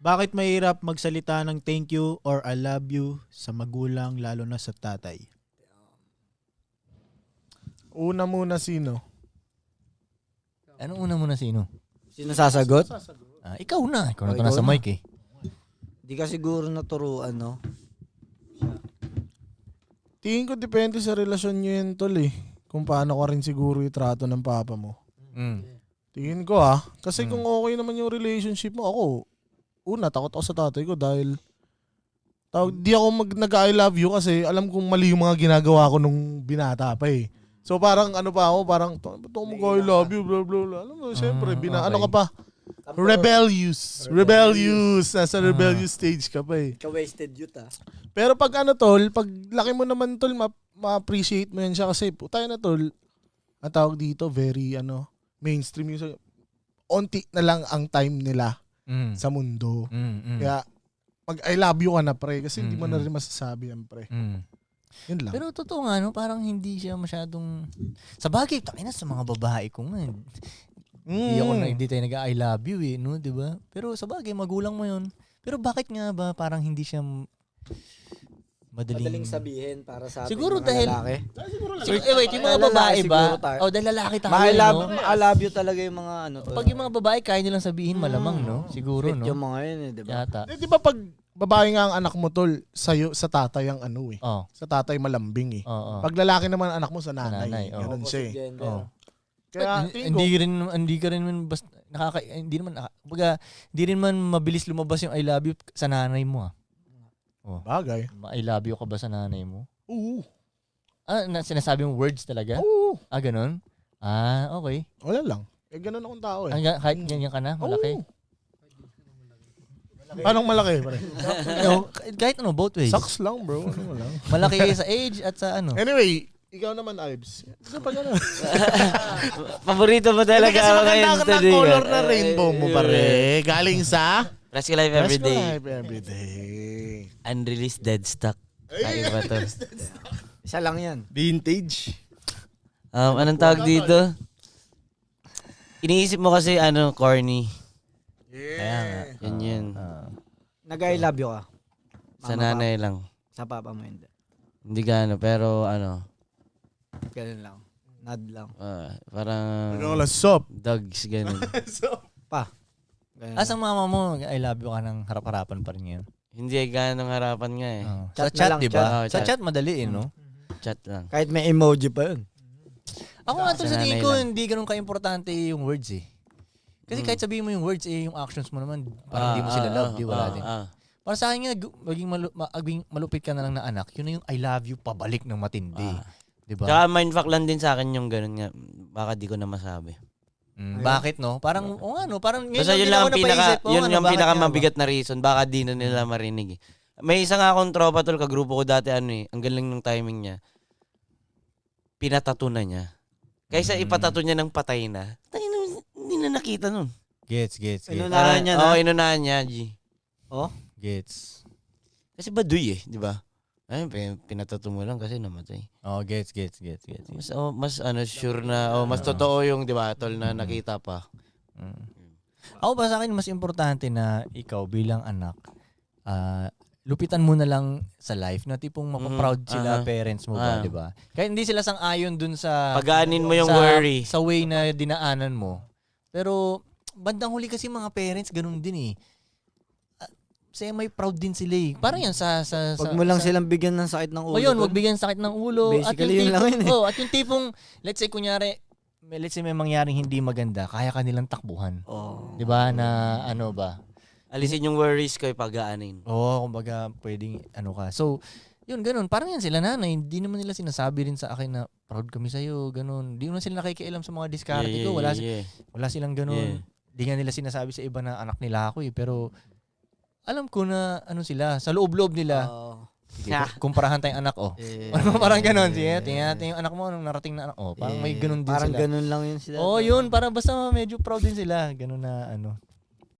Bakit mahirap magsalita ng thank you or I love you sa magulang lalo na sa tatay? Una muna sino? Anong una muna sino? Sino sasagot? Ikaw na. Ikaw na to Ikaw nasa na. mic eh. Di ka siguro naturuan, no? Tingin ko depende sa relasyon nyo yun, tol eh. Kung paano ka rin siguro itrato ng papa mo. Tingin ko kasi kung okay naman yung relationship mo, ako, takot ako sa tatay ko dahil di ako nag-I love you kasi alam kong mali yung mga ginagawa ko nung binata pa eh. So parang parang mag-I love you, blah blah blah. Alam mo, syempre, okay. ano ka pa? Rebellious. Nasa rebellious stage ka pa eh. Ka-wasted youth, Pero pag pag laki mo naman tol, ma-appreciate mo yan siya kasi putay na tol, ang tawag dito, very mainstream yung onti na lang ang time nila sa mundo. Kaya mag-I love you ka na pre kasi hindi mo na rin masasabi yan pre. Yun lang. Pero totoo nga, no? Parang hindi siya masyadong... Sa bagay, takina sa mga babae ko nga. Hindi tayo nag-I love you eh, no? Diba? Pero sa bagay, magulang mo yun. Pero bakit nga ba parang hindi siya madaling sabihin para sa ating siguro mga dahil lalaki. wait, yung mga babae ba? Dahil lalaki tayo, no? I love you talaga yung mga Pag yung mga babae, kaya nilang sabihin malamang, no? Siguro, fit no? yung mga yun eh, di ba? Yata. Di ba pag babae nga ang anak mo tol, sa tatay ang eh. Oh. Sa tatay malambing eh. Oo. Pag lalaki naman anak mo sa nanay. nanay, Ganun siya eh. Gender. Oh. Kaya tingin ko, hindi ka rin basta hindi rin man mabilis lumabas yung I love you sa nanay mo bagay. I love you ka ba sa nanay mo? Oo. Sinasabi mong words talaga? Oo. Ganun? Okay. Wala lang. Ganun akong tao eh. Kahit ganyan ka na, malaki? Oo. Anong malaki pre? Kahit both ways. Sucks lang bro. Ano lang. Malaki sa age at sa Anyway, ikaw naman, Ives. Ito pa gano'n. Paborito mo talaga Kasi ako maganda ngayon ka sa ng color na rainbow mo pare. Galing sa Rescue Life Everyday. Everyday. Unreleased Dead Stock. Ay, ba to? Isa lang yan. Vintage. Anong tawag dito? Iniisip mo kasi corny. Yeah. Yun. Nag-I love you ka. Sa nanay lang. Sa papa mo hindi. Hindi gaano, pero Ganun lang. Nod lang. parang Ikaw lang, sup. dogs, ganun. Ganun sa mama mo, I love you ka ng harap-harapan pa rin ngayon. Hindi ganong harapan nga eh. Sa Chat na chat, lang, di ba? chat. Sa chat, madali no? Chat lang. Kahit may emoji pa yun. Ako nga to Sa sa tingin nanay ko, lang. hindi ganun ka-importante yung words eh. Kasi kahit sabihin mo yung words yung actions mo naman, parang hindi mo sila love, di wala din. Para sa akin nga, maging malupit ka na lang na anak, yun na yung I love you pabalik ng matindi. Di ba? Tsaka mindfuck lang din sa akin yung ganun nga. Baka di ko na masabi. Bakit no? Parang, parang ngayon Basta yun din lang ako ang napaisip, yun yung bakit nga ba? mabigat na reason. Baka di na nila marinig eh. May isa nga akong tropa tol, kagrupo ko dati ang galing ng timing niya. Pinatato na niya. Kaysa ipatato niya ng patay na, hindi na nakita nun. Gets. Inunahan niya na. Inunahan niya, G. Gets. Kasi baduy eh, di ba? Ay, pinatato mo lang kasi namatay. Gets. Mas sure na, mas totoo yung, di ba, tol, na nakita pa. Ako ba sa akin, mas importante na ikaw bilang anak, lupitan mo na lang sa life na tipong mapaproud sila parents mo ba, di ba? Kaya hindi sila sang-ayon dun sa Pagaanin mo yung sa, worry. sa way na dinaanan mo. Pero bandang huli kasi mga parents ganun din eh. May proud din sila eh. Parang yan Pag mo lang silang bigyan ng sakit ng ulo. yun, wag bigyan sakit ng ulo. Basically, yun lang yun eh. At yung tipong, let's say may mangyaring hindi maganda, kaya ka nilang takbuhan. Di ba? Na ano ba? Alisin yung worries ko, pag-aanin. Kumbaga, pwedeng ka. So, yun, ganun. Parang yan sila nanay. Hindi naman nila sinasabi rin sa akin na proud kami sa'yo, ganun. Hindi naman sila nakikialam sa mga diskarte ko. Wala silang ganun. Hindi nga nila sinasabi sa iba na anak nila ako eh. Pero, alam ko na sila, sa loob-loob nila. Sige, kumparahan tayong anak, parang ganun. Tingnan natin yung anak mo, nung narating na anak, parang may ganun din parang sila. Parang ganun lang yun sila. Yun, parang basta medyo proud din sila. Ganun na,